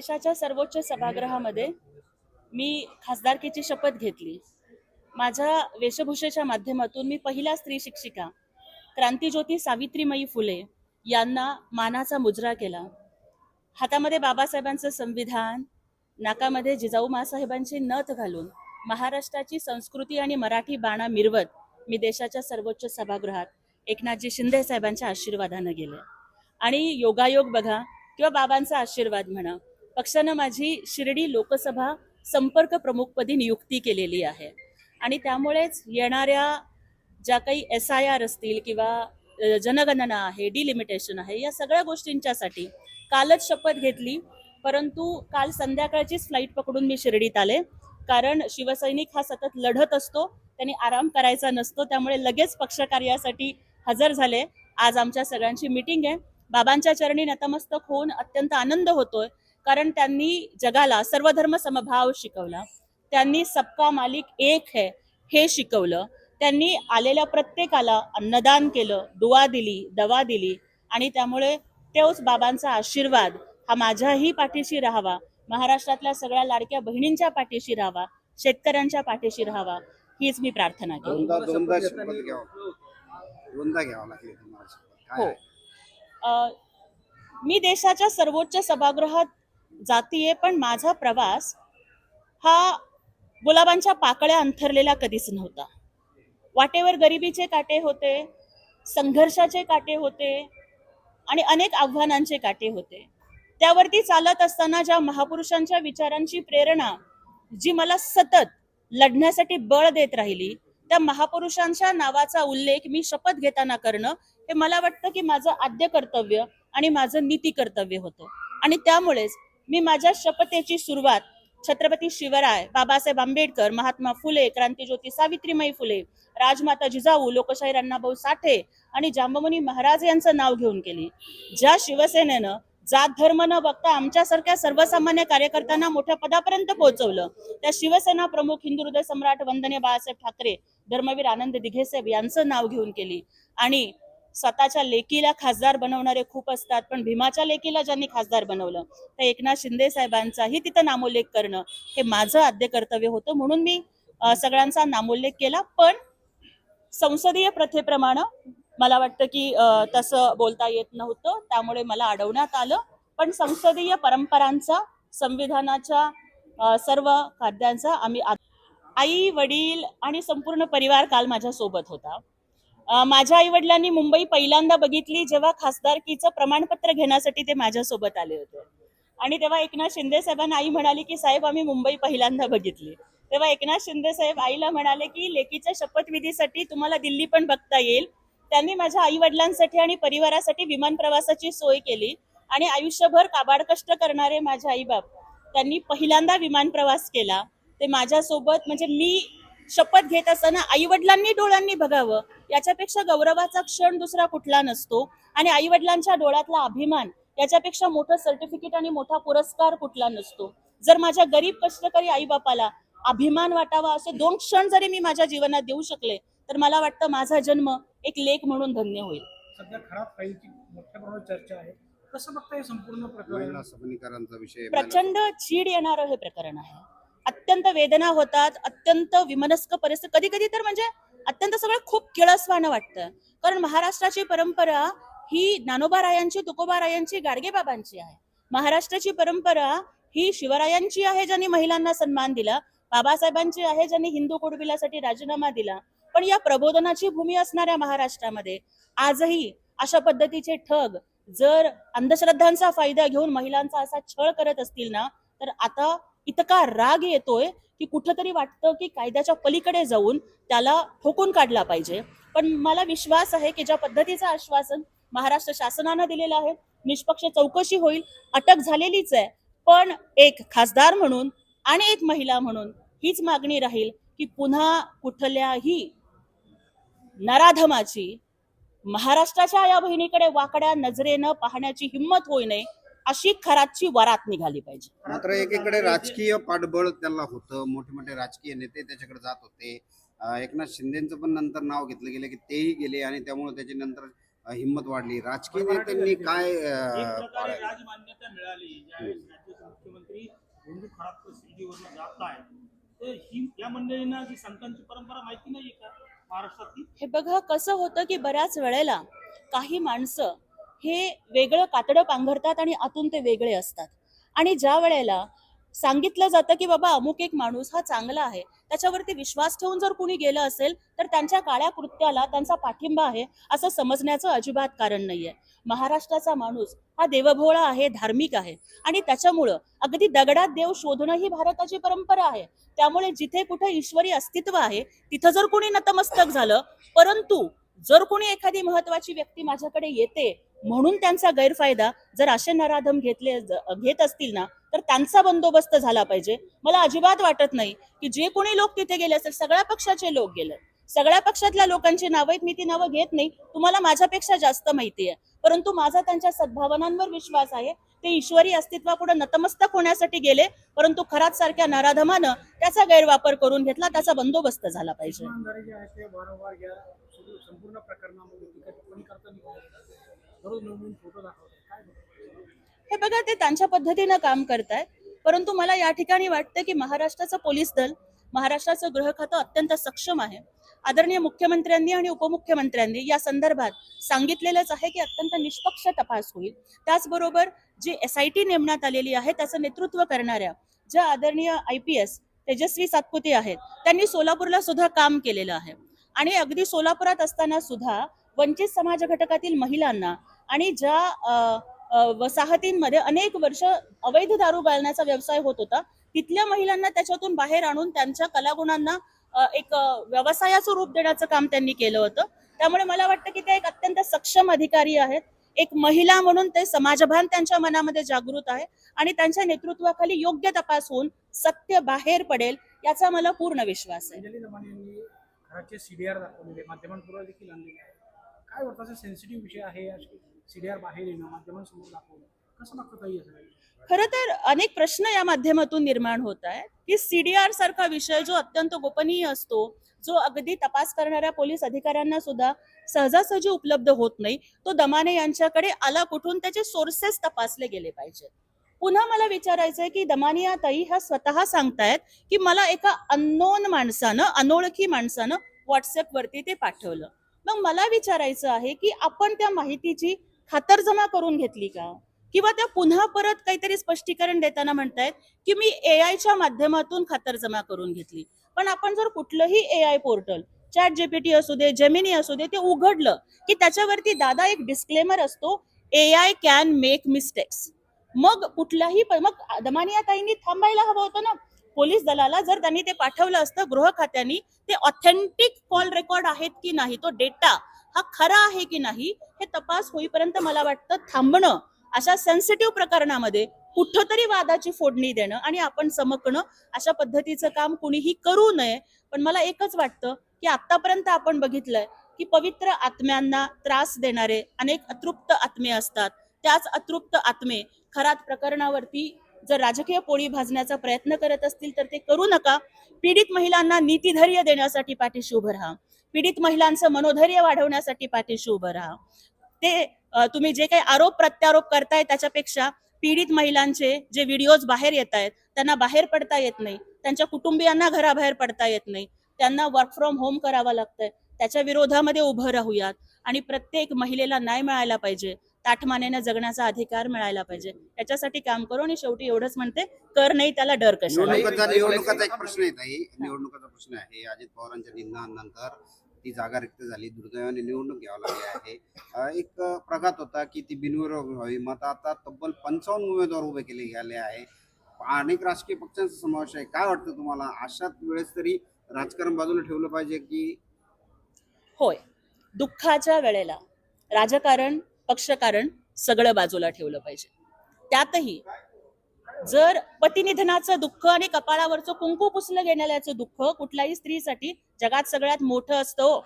देशाच्या सर्वोच्च सभागृहामध्ये मी खासदारकीची शपथ घेतली. माझ्या वेशभूषेच्या माध्यमातून मी पहिल्या स्त्री शिक्षिका क्रांतीज्योती सावित्रीमाई फुले यांना मानाचा मुजरा केला. हातामध्ये बाबासाहेबांचं संविधान, नाकामध्ये जिजाऊ मासाहेबांची नथ घालून महाराष्ट्राची संस्कृती आणि मराठी बाणा मिरवत मी देशाच्या सर्वोच्च सभागृहात एकनाथजी शिंदे साहेबांच्या आशीर्वादाने गेले. आणि योगायोग बघा किंवा बाबांचा आशीर्वाद म्हणा, पक्षानं माझी शिर्डी लोकसभा संपर्क प्रमुखपदी नियुक्ती केलेली आहे. आणि त्यामुळेच येणाऱ्या ज्या काही SIR असतील किंवा जनगणना आहे, डिलिमिटेशन आहे, या सगळ्या गोष्टींच्यासाठी कालच शपथ घेतली. परंतु काल संध्याकाळचीच फ्लाईट पकडून मी शिर्डीत आले, कारण शिवसैनिक हा सतत लढत असतो, त्यांनी आराम करायचा नसतो. त्यामुळे लगेच पक्षकार्यासाठी हजर झाले. आज आमच्या सगळ्यांची मीटिंग आहे. बाबांच्या चरणी नतमस्तक होऊन अत्यंत आनंद होतोय, कारण त्यांनी जगाला सर्वधर्म समभाव शिकवला. त्यांनी सबका मालिक एक है हे शिकवलं. त्यांनी आलेल्या प्रत्येकाला अन्नदान केलं, दुआ दिली, दवा दिली. आणि त्यामुळे तोच बाबांचा आशीर्वाद हा माझ्याही पाठीशी राहावा, महाराष्ट्रातल्या सगळ्या लाडक्या बहिणींच्या पाठीशी राहावा, शेतकऱ्यांच्या पाठीशी राहावा, हीच मी प्रार्थना केली. हो, मी देशाच्या सर्वोच्च सभागृहात जातीये, पण माझा प्रवास हा गुलाबांच्या पाकळ्या अंथरलेला कधीच नव्हता. वाटेवर गरिबीचे काटे होते, संघर्षाचे काटे होते आणि अनेक आव्हानांचे काटे होते. त्यावरती चालत असताना ज्या महापुरुषांच्या विचारांची प्रेरणा जी मला सतत लढण्यासाठी बळ देत राहिली, त्या महापुरुषांच्या नावाचा उल्लेख मी शपथ घेताना करणं हे मला वाटतं की माझं आद्य कर्तव्य आणि माझं नीती कर्तव्य होतं. आणि त्यामुळेच मी माझ्या शपथेची सुरुवात छत्रपती शिवराय, बाबासाहेब आंबेडकर, महात्मा फुले, क्रांतीज्योती सावित्रीमाई फुले, राजमाता जिजाऊ, लोकशाहीर अण्णाभाऊ साठे आणि जांबमुनी महाराज यांचं नाव घेऊन केली. ज्या शिवसेनेनं जात धर्म न बघता आमच्यासारख्या सर्वसामान्य कार्यकर्त्यांना मोठ्या पदापर्यंत पोहोचवलं, त्या शिवसेना प्रमुख, हिंदू हृदय सम्राट वंदनीय बाळासाहेब ठाकरे, धर्मवीर आनंद दिघे साहेब यांचं नाव घेऊन केली. आणि स्वतःच्या लेकीला खासदार बनवणारे खूप असतात, पण भीमाच्या लेकीला ज्यांनी खासदार बनवलं त्या एकनाथ शिंदे साहेबांचाही तिथं नामोल्लेख करणं हे माझं आद्य कर्तव्य होतं. म्हणून मी सगळ्यांचा नामोल्लेख केला. पण संसदीय प्रथेप्रमाणे मला वाटतं की तसं बोलता येत नव्हतं, त्यामुळे मला अडवण्यात आलं. पण संसदीय परंपरांचा, संविधानाच्या सर्व कायद्यांचा आम्ही आई वडील आणि संपूर्ण परिवार काल माझ्या सोबत होता. माझ्या आई वडिलांनी मुंबई पहिल्यांदा बघितली जेव्हा खासदारकीचं प्रमाणपत्र घेण्यासाठी ते माझ्यासोबत आले होते. आणि तेव्हा एकनाथ शिंदे साहेबांना आई म्हणाली की साहेब आम्ही मुंबई पहिल्यांदा बघितली. तेव्हा एकनाथ शिंदे साहेब आईला म्हणाले की लेकीच्या शपथविधीसाठी तुम्हाला दिल्ली पण बघता येईल. त्यांनी माझ्या आई वडिलांसाठी आणि परिवारासाठी विमान प्रवासाची सोय केली. आणि आयुष्यभर काबाड कष्ट करणारे माझे आईबाप त्यांनी पहिल्यांदा विमान प्रवास केला. ते माझ्यासोबत, म्हणजे मी शपथ घेत असताना आई वडिलांनी डोळ्यांनी बघावं, याच्यापेक्षा गौरवाचा क्षण दुसरा कुठला नसतो. आणि आई वडिलांच्या डोळ्यातला अभिमान याच्यापेक्षा मोठं सर्टिफिकेट आणि मोठा पुरस्कार कुठला नसतो. जर माझ्या गरीब कष्टकरी आई बापाला अभिमान वाटावा असे 2 क्षण जरी मी माझ्या जीवनात देऊ शकले, तर मला वाटतं माझा जन्म एक लेख म्हणून धन्य होईल. सध्या खराब फाईलची मोठ्या प्रमाणात चर्चा आहे. कसं बघताय संपूर्ण प्रकरण? सबलीकरांचा विषय प्रचंड चीड येणारं हे प्रकरण आहे. अत्यंत वेदना होतात, अत्यंत विमनस्क परिस्थिती, कधी कधी तर म्हणजे अत्यंत सगळं खूप किळसवाणं वाटतं. कारण महाराष्ट्राची परंपरा ही ज्ञानोबारायांची, तुकोबारायांची, गाडगेबाबांची आहे. महाराष्ट्राची परंपरा ही शिवरायांची आहे, ज्यांनी महिलांना सन्मान दिला, बाबासाहेबांची आहे, ज्यांनी हिंदू कुडबिलासाठी राजीनामा दिला. पण या प्रबोधनाची भूमी असणाऱ्या महाराष्ट्रामध्ये आजही अशा पद्धतीचे ठग जर अंधश्रद्धांचा फायदा घेऊन महिलांचा असा छळ करत असतील ना, तर आता इतका राग येतोय की कुठंतरी वाटतं की कायद्याच्या पलीकडे जाऊन त्याला ठोकून काढला पाहिजे. पण मला विश्वास आहे की ज्या पद्धतीचं आश्वासन महाराष्ट्र शासनानं दिलेलं आहे, निष्पक्ष चौकशी होईल, अटक झालेलीच आहे. पण एक खासदार म्हणून आणि एक महिला म्हणून हीच मागणी राहील की पुन्हा कुठल्याही नराधमाची महाराष्ट्राच्या या बहिणीकडे वाकड्या नजरेनं पाहण्याची हिंमत होई नये, अशी खराची वरात निघाली पाहिजे. मात्र एकीकडे राजकीय पाठबळ त्याला होतं, मोठे मोठे राजकीय नेते त्याच्याकडे जात होते. एकनाथ शिंदेचं पण नंतर नाव घेतलं गेलं की तेही गेले आणि त्यामुळे त्याची नंतर हिंमत वाढली. राजकीय नेत्यांनी काय एक प्रकारे राजमान्यता मिळाली ज्यावेळेस मुख्यमंत्री बंधू खरात शिर्डीवरनं जात आहे, तर ही या मंडळींना जी संतांची परंपरा माहिती नाहीये का महाराष्ट्रातली? हे बघा कसं होतं की बऱ्याच वेळेला काही माणसं हे वेगळं कातडं पांघरतात आणि आतून ते वेगळे असतात. आणि ज्या वेळेला सांगितलं जातं की बाबा अमुक एक माणूस हा चांगला आहे, त्याच्यावरती विश्वास ठेवून जर कुणी गेलं असेल तर त्यांच्या काळ्या कृत्याला त्यांचा पाठिंबा आहे असं समजण्याचं अजिबात कारण नाहीये. महाराष्ट्राचा माणूस हा देवभोळा आहे, धार्मिक आहे आणि त्याच्यामुळं अगदी दगडात देव शोधणं ही भारताची परंपरा आहे. त्यामुळे जिथे कुठे ईश्वरी अस्तित्व आहे तिथं जर कोणी नतमस्तक झालं, परंतु जर कोणी एखादी महत्वाची व्यक्ती माझ्याकडे येते म्हणून त्यांचा गैरफायदा जर असे नराधम घेत असतील ना, तर त्यांचा बंदोबस्त झाला पाहिजे. मला अजिबात वाटत नाही की जे कोणी लोक तिथे गेले असेल, सगळ्या पक्षाचे लोक गेले, सगळ्या पक्षातल्या लोकांची नावं आहेत, मी ती नावं घेत नाही, तुम्हाला माझ्यापेक्षा जास्त माहिती आहे. परंतु माझा त्यांच्या सद्भावनांवर विश्वास आहे. ते ईश्वरी अस्तित्वापुढे नतमस्तक होण्यासाठी गेले, परंतु खरात सारख्या नराधमानं त्याचा गैरवापर करून घेतला, त्याचा बंदोबस्त झाला पाहिजे. इमानदारी जे आहे ते वारंवार या संपूर्ण प्रकरणामध्ये टीका टिप्पणी करताना दररोज नवीन फोटो दाखवतात, काय बघतो? हे बघा ते त्यांच्या पद्धतीनं काम करतायत, परंतु मला या ठिकाणी वाटतं की महाराष्ट्राचं पोलीस दल, महाराष्ट्राचं गृह खातं अत्यंत सक्षम आहे. आदरणीय मुख्यमंत्र्यांनी आणि उपमुख्यमंत्र्यांनी या संदर्भात सांगितलेलंच आहे की अत्यंत निष्पक्ष तपास होईल. त्याचबरोबर जी SIT नेमण्यात आलेली आहे त्याचं नेतृत्व करणाऱ्या ज्या आदरणीय IPS तेजस्वी सातपुते आहेत, त्यांनी सोलापूरला सुद्धा काम केलेलं आहे. आणि अगदी सोलापुरात असताना सुद्धा वंचित समाज घटकातील महिलांना आणि ज्या वसाहतींमध्ये अनेक वर्ष अवैध दारू गाळण्याचा व्यवसाय होत होता, तिथल्या महिलांना त्याच्यातून बाहेर आणून त्यांच्या कलागुणांना एक व्यवसायाचं रूप देण्याचं काम त्यांनी केलं होतं. त्यामुळे मला वाटतं की ते एक अत्यंत सक्षम अधिकारी आहेत. एक महिला म्हणून ते समाजभान त्यांच्या मनामध्ये जागृत आहे आणि त्यांच्या नेतृत्वाखाली योग्य तपास होऊन सत्य बाहेर पडेल याचा मला पूर्ण विश्वास आहे. अंजली दमानी यांनी घराचे CDR दाखवलेले, माध्यमांपुढे देखील आणलेले आहे. काय वाटतं, असा सेन्सिटिव्ह विषय आहे, CDR बाहेर येणं, माध्यमांसमोर दाखवणं, कसं बघतो ताई असं? खरं तर अनेक प्रश्न या माध्यमातून निर्माण होत आहेत की CDR सारखा विषय जो अत्यंत गोपनीय असतो, जो अगदी तपास करणाऱ्या पोलीस अधिकाऱ्यांना सुद्धा सहजासहजी उपलब्ध होत नाही, तो दमाने यांच्याकडे आला कुठून, त्याचे सोर्सेस तपासले गेले पाहिजे. पुन्हा मला विचारायचंय की दमानिया ताई ह्या स्वतः सांगतायत की मला एका अननोन माणसानं, अनोळखी माणसानं व्हॉट्सअपवरती ते पाठवलं. मग मला विचारायचं आहे की आपण त्या माहितीची खातरजमा करून घेतली का, किंवा त्या पुन्हा परत काहीतरी स्पष्टीकरण देताना म्हणतायत की मी AI च्या माध्यमातून खातरजमा करून घेतली. पण आपण जर कुठलंही AI पोर्टल, ChatGPT असू दे, जेमिनी असू दे, ते उघडलं की त्याच्यावरती दादा एक डिस्क्लेमर असतो, AI कॅन मेक मिस्टेक्स. मग कुठलाही मग दमानिया ताईंनी थांबायला हवं होतं ना. पोलीस दलाला जर त्यांनी ते पाठवलं असतं गृह खात्याने, ते ऑथेंटिक कॉल रेकॉर्ड आहेत की नाही, तो डेटा हा खरा आहे की नाही, हे तपास होईपर्यंत मला वाटतं थांबणं, अशा सेन्सिटिव्ह प्रकरणामध्ये कुठंतरी वादाची फोडणी देणं आणि आपण चमकणं, अशा पद्धतीचं काम कुणीही करू नये. पण मला एकच वाटतं की आतापर्यंत आपण बघितलंय की पवित्र आत्म्यांना त्रास देणारे अनेक अतृप्त आत्मे असतात. त्याच अतृप्त आत्मे खरात प्रकरणावरती जर राजकीय पोळी भाजण्याचा प्रयत्न करत असतील तर ते करू नका. पीडित महिलांना नीतिधैर्य देण्यासाठी पाठीशी उभं राहा, पीडित महिलांचं मनोधैर्य वाढवण्यासाठी पाठीशी उभं राहा. ते तुम्ही जे काही आरोप प्रत्यारोप करताय त्याच्यापेक्षा पीडित महिलांचे जे व्हिडिओज बाहेर येत आहेत त्यांना बाहेर पडता येत नाही, त्यांच्या कुटुंबियांना घराबाहेर पडता येत नाही, त्यांना वर्क फ्रॉम होम करावं लागतंय, त्याच्या विरोधामध्ये उभं राहूयात आणि प्रत्येक महिलेला न्याय मिळायला पाहिजे, ताठमानेने जगण्याचा अधिकार मिळायला पाहिजे, याच्यासाठी काम करू. आणि शेवटी एवढंच म्हणते, कर नाही त्याला डर कशाला. निवडणुकाचा एक प्रश्न आहे ताई, निवडणुकाचा प्रश्न आहे. अजित पवारांच्या निधनानंतर ती जागा रिक्त झाली, दुर्दैवाने निवडणूक घ्यावी लागली आहे. एक प्रघात होता की ती बिनविरोध व्हावी, मग आता तब्बल 55 उमेदवार उभे केले गेले आहे, अनेक राजकीय पक्षांचा समावेश आहे. काय वाटतं तुम्हाला, अशाच वेळेस तरी राजकारण बाजूला ठेवलं पाहिजे की? होय, दुःखाच्या वेळेला राजकारण, पक्षकारण सगळं बाजूला ठेवलं पाहिजे. त्यातही जर पतिनिधनाचं दुःख आणि कपाळावरचं कुंकू पुसलं गेलेल्याचं दुःख कुठल्याही स्त्रीसाठी जगात सगळ्यात मोठं असतं.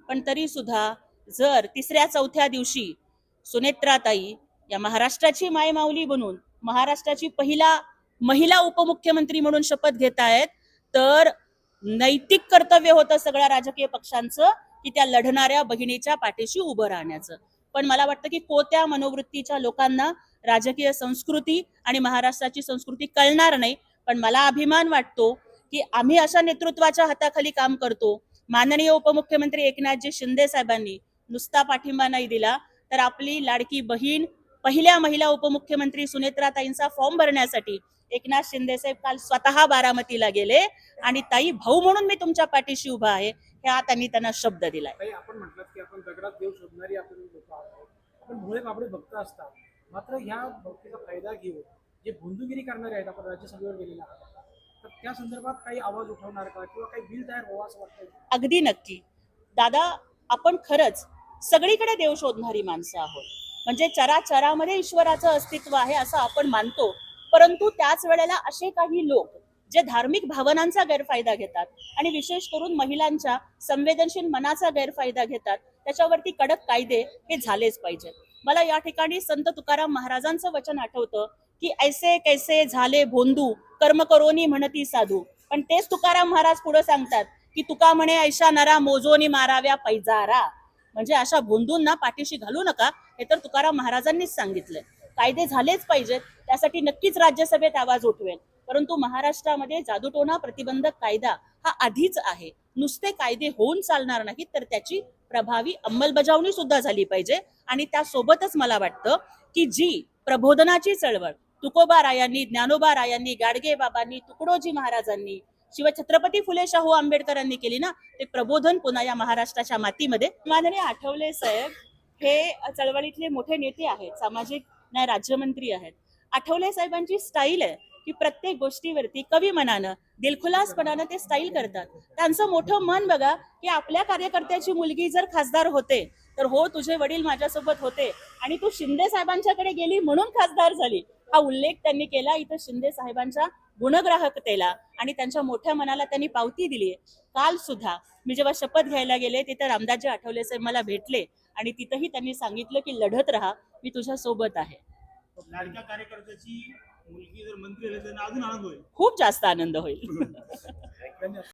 पण तरी सुद्धा जर 3-4 दिवशी सुनेत्राताई या महाराष्ट्राची मायमाऊली बनून महाराष्ट्राची पहिला महिला उपमुख्यमंत्री म्हणून शपथ घेत आहेत, तर नैतिक कर्तव्य होतं सगळ्या राजकीय पक्षांचं की त्या लढणाऱ्या बहिणीच्या पाठीशी उभं राहण्याचं. पण मला वाटतं की कोत्या मनोवृत्तीच्या लोकांना राजकीय संस्कृती आणि महाराष्ट्राची संस्कृती कळणार नाही. पण मला अभिमान वाटतो की आम्ही अशा नेतृत्वाच्या हाताखाली काम करतो. माननीय उपमुख्यमंत्री एकनाथजी शिंदे साहेबांनी नुसता पाठिंबा नाही दिला, तर आपली लाडकी बहीण पहिल्या महिला उपमुख्यमंत्री सुनेत्राताईंचा फॉर्म भरण्यासाठी एकनाथ शिंदे साहेब काल स्वतः बारामतीला गेले आणि ताई, भाऊ म्हणून मी तुमच्या पाठीशी उभा आहे, ह्या त्यांना शब्द दिलाय. ताई, आपण म्हटलं की आपण दगडात देव शोधणारी आपण लोक आहोत. आपण भोळे बाबडे भक्त असतात. मात्र ह्या भक्तीचा फायदा घेऊन जे भोंदूगिरी करणारे आहेत, आपण राज्यसभेवर गेलेला आहोत, तर त्या संदर्भात काही आवाज उठवणार का किंवा काही बिल तयार व्हावं असं वाटतंय? अगदी नक्की दादा, आपण खरंच सगळीकडे देव शोधणारी माणसं आहोत. म्हणजे चराचरामध्ये ईश्वराचं अस्तित्व आहे असं आपण मानतो. परंतु त्याच वेळेला असे काही लोक जे धार्मिक भावनांचा गैरफायदा घेतात आणि विशेष करून महिलांच्या संवेदनशील मनाचा गैरफायदा घेतात, त्याच्यावरती कडक कायदे हे झालेच पाहिजेत. मला या ठिकाणी संत तुकाराम महाराजांचं वचन आठवतं की ऐसे कैसे झाले भोंदू, कर्म करोनी म्हणती साधू. पण तेच तुकाराम महाराज पुढे सांगतात की तुका म्हणे ऐशा नरा मोजोनी माराव्या पैजारा. म्हणजे अशा भोंदूंना पाठीशी घालू नका, हे तर तुकाराम महाराजांनीच सांगितलंय. कायदे झालेच पाहिजेत, त्यासाठी नक्कीच राज्यसभेत आवाज उठवेल. परंतु महाराष्ट्रामध्ये जादूटोणा प्रतिबंधक कायदा हा आधीच आहे. नुसते कायदे होऊन चालणार नाहीत, तर त्याची प्रभावी अंमलबजावणी सुद्धा झाली पाहिजे. आणि त्यासोबतच मला वाटतं की जी प्रबोधनाची चळवळ तुकोबा रायांनी, ज्ञानोबा रायांनी, गाडगे बाबांनी, तुकडोजी महाराजांनी, शिवाय छत्रपती फुले शाहू आंबेडकरांनी केली ना, ते प्रबोधन पुन्हा या महाराष्ट्राच्या मातीमध्ये. माननीय आठवले साहेब हे चळवळीतले मोठे नेते आहेत, सामाजिक न्याय राज्यमंत्री आहेत. आठवले साहेबांची स्टाईल आहे की प्रत्येक गोष्टीवरती कवी मनानं, दिलखुलासपणानं ते स्टाईल करतात. त्यांचं मोठं मन बघा की आपल्या कार्यकर्त्याची मुलगी जर खासदार होते तर हो, तुझे वडील माझ्यासोबत होते आणि तू शिंदे साहेबांच्याकडे गेली म्हणून खासदार झाली, हा उल्लेख त्यांनी केला. इथं शिंदे साहेबांच्या गुणग्राहकतेला आणि त्यांच्या मोठ्या मनाला त्यांनी पावती दिली. काल सुद्धा मी जेव्हा शपथ घ्यायला गेले तिथं रामदासजी आठवले साहेब मला भेटले आणि तिथंही त्यांनी सांगितलं की लढत राहा, मी तुझ्या सोबत आहे. लाडक्या कार्यकर्त्याची मुलगी जर मंत्री झाली त्यांना अजून आनंद होईल. खूप जास्त आनंद होईल. धन्यवाद.